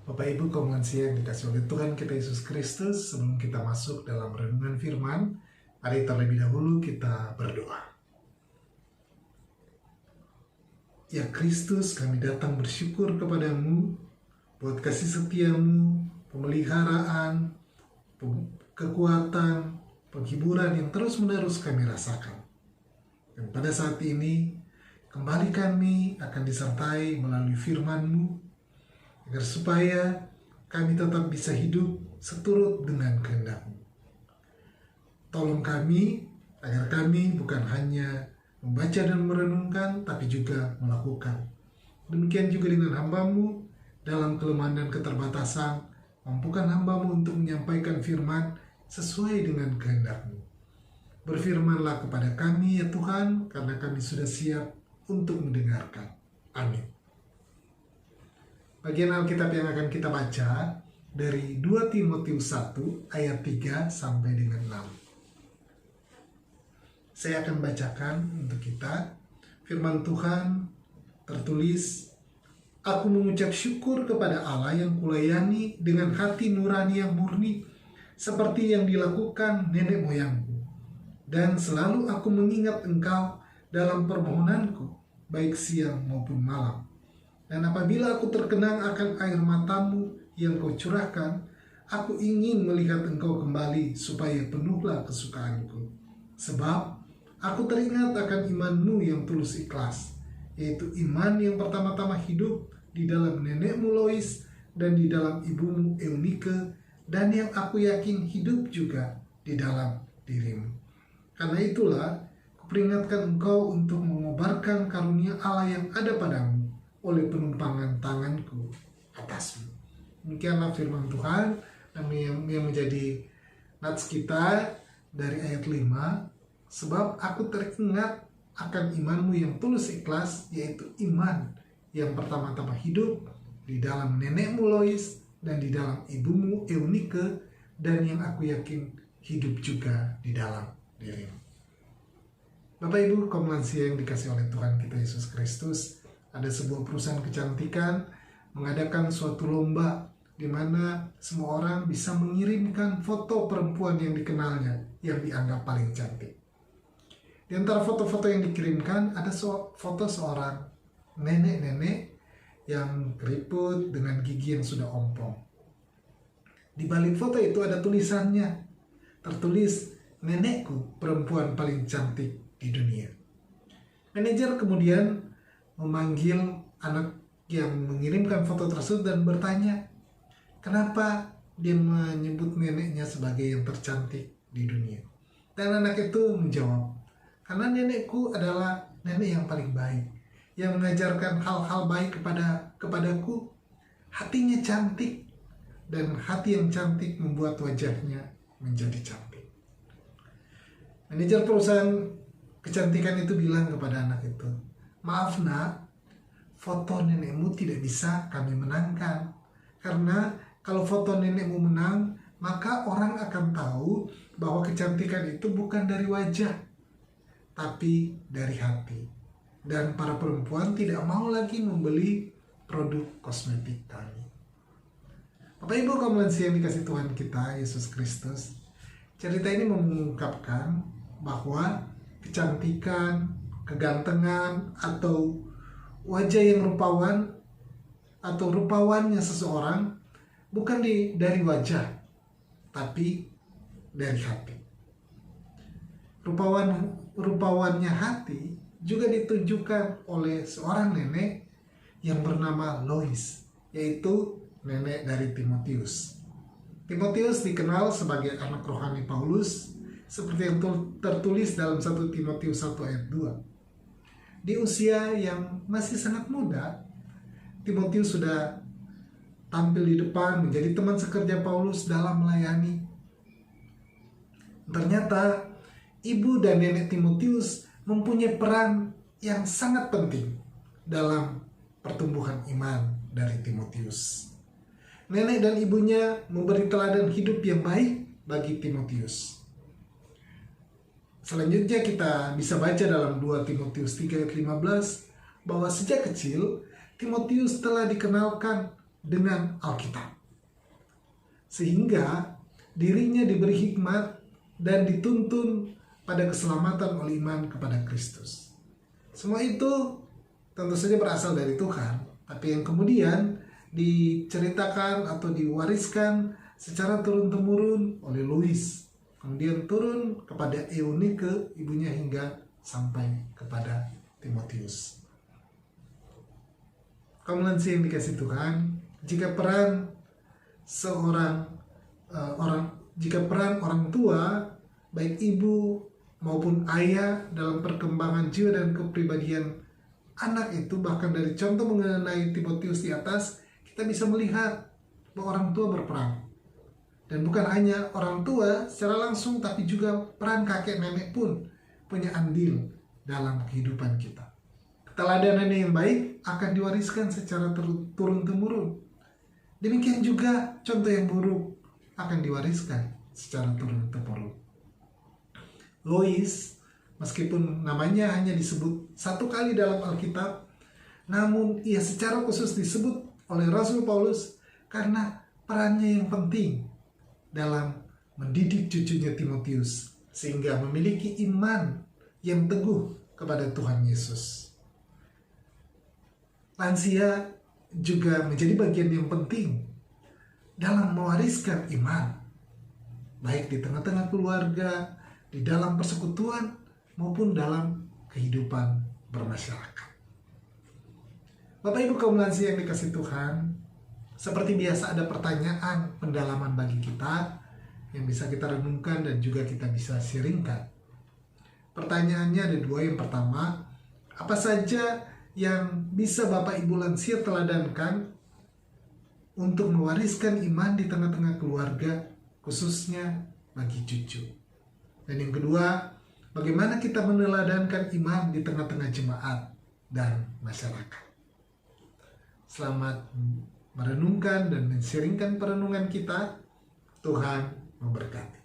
Bapak Ibu kaum lansia yang dikasih oleh Tuhan kita Yesus Kristus, sebelum kita masuk dalam renungan firman, mari terlebih dahulu kita berdoa. Ya Kristus, kami datang bersyukur kepadamu buat kasih setiamu, pemeliharaan, kekuatan, penghiburan yang terus-menerus kami rasakan. Dan pada saat ini, kembali kami akan disertai melalui firman-Mu, agar supaya kami tetap bisa hidup seturut dengan kehendak-Mu. Tolong kami, agar kami bukan hanya membaca dan merenungkan, tapi juga melakukan. Demikian juga dengan hamba-Mu, dalam kelemahan dan keterbatasan, mampukan hamba-Mu untuk menyampaikan firman sesuai dengan kehendak-Mu. Berfirmanlah kepada kami ya Tuhan, karena kami sudah siap untuk mendengarkan. Amin. Bagian Alkitab yang akan kita baca dari 2 Timotius 1 ayat 3 sampai dengan 6. Saya akan bacakan untuk kita. Firman Tuhan tertulis, "Aku mengucap syukur kepada Allah yang kulayani dengan hati nurani yang murni, seperti yang dilakukan nenek moyangku. Dan selalu aku mengingat Engkau dalam permohonanku, baik siang maupun malam. Dan apabila aku terkenang akan air matamu yang kau curahkan, aku ingin melihat Engkau kembali supaya penuhlah kesukaanku. Sebab aku teringat akan imanmu yang tulus ikhlas, yaitu iman yang pertama-tama hidup di dalam nenekmu Lois dan di dalam ibumu Eunike, dan yang aku yakin hidup juga di dalam dirimu. Karena itulah kuperingatkan engkau untuk mengobarkan karunia Allah yang ada padamu oleh penumpangan tanganku atasmu." Demikianlah firman Tuhan yang menjadi nats kita dari ayat 5. "Sebab aku teringat akan imanmu yang tulus ikhlas, yaitu iman yang pertama-tama hidup di dalam nenekmu Lois dan di dalam ibumu Eunike, dan yang aku yakin hidup juga di dalam dirimu." Bapak Ibu kaum lansia yang dikasih oleh Tuhan kita Yesus Kristus, ada sebuah perusahaan kecantikan mengadakan suatu lomba di mana semua orang bisa mengirimkan foto perempuan yang dikenalnya yang dianggap paling cantik. Di antara foto-foto yang dikirimkan ada foto seorang nenek-nenek yang keriput dengan gigi yang sudah ompong. Di balik foto itu ada tulisannya, tertulis, "Nenekku perempuan paling cantik di dunia." Manajer kemudian memanggil anak yang mengirimkan foto tersebut dan bertanya, kenapa dia menyebut neneknya sebagai yang tercantik di dunia. Dan anak itu menjawab, "Karena nenekku adalah nenek yang paling baik, yang mengajarkan hal-hal baik kepadaku. Hatinya cantik, dan hati yang cantik membuat wajahnya menjadi cantik." Manajer perusahaan kecantikan itu bilang kepada anak itu, "Maaf nak, foto nenekmu tidak bisa kami menangkan. Karena kalau foto nenekmu menang, maka orang akan tahu bahwa kecantikan itu bukan dari wajah, tapi dari hati. Dan para perempuan tidak mau lagi membeli produk kosmetik kami." Bapak Ibu kaum lansia yang dikasih Tuhan kita Yesus Kristus, cerita ini mengungkapkan bahwa kecantikan, kegantengan, atau wajah yang rupawan atau rupawannya seseorang bukan dari wajah, tapi dari hati. Rupawannya hati juga ditunjukkan oleh seorang nenek yang bernama Lois, yaitu nenek dari Timotius. Timotius dikenal sebagai anak rohani Paulus, seperti yang tertulis dalam 1 Timotius 1 ayat 2. Di usia yang masih sangat muda, Timotius sudah tampil di depan menjadi teman sekerja Paulus dalam melayani. Ternyata ibu dan nenek Timotius mempunyai peran yang sangat penting dalam pertumbuhan iman dari Timotius. Nenek dan ibunya memberi teladan hidup yang baik bagi Timotius. Selanjutnya kita bisa baca dalam 2 Timotius 3 ayat 15 bahwa sejak kecil Timotius telah dikenalkan dengan Alkitab. Sehingga dirinya diberi hikmat dan dituntun pada keselamatan oleh iman kepada Kristus. Semua itu tentu saja berasal dari Tuhan, tapi yang kemudian diceritakan atau diwariskan secara turun-temurun oleh Lois, kemudian turun kepada Eunike, ibunya, hingga sampai kepada Timotius. Kaum lansia yang dikasihi Tuhan, jika peran orang tua, baik ibu maupun ayah, dalam perkembangan jiwa dan kepribadian anak itu, bahkan dari contoh mengenai Timotius di atas, kita bisa melihat bahwa orang tua berperan. Dan bukan hanya orang tua secara langsung, tapi juga peran kakek nenek pun punya andil dalam kehidupan kita. Keteladanan yang baik akan diwariskan secara turun-temurun. Demikian juga contoh yang buruk akan diwariskan secara turun-temurun. Lois, meskipun namanya hanya disebut satu kali dalam Alkitab, namun ia secara khusus disebut oleh Rasul Paulus karena perannya yang penting dalam mendidik cucunya Timotius, sehingga memiliki iman yang teguh kepada Tuhan Yesus. Lansia juga menjadi bagian yang penting dalam mewariskan iman, baik di tengah-tengah keluarga, di dalam persekutuan, maupun dalam kehidupan bermasyarakat. Bapak Ibu kaum lansia yang dikasihi Tuhan, seperti biasa ada pertanyaan pendalaman bagi kita yang bisa kita renungkan dan juga kita bisa sharingkan. Pertanyaannya ada dua. Yang pertama, apa saja yang bisa Bapak Ibu lansia teladankan untuk mewariskan iman di tengah-tengah keluarga, khususnya bagi cucu? Dan yang kedua, bagaimana kita meneladankan iman di tengah-tengah jemaat dan masyarakat? Selamat merenungkan dan men-sharingkan perenungan kita. Tuhan memberkati.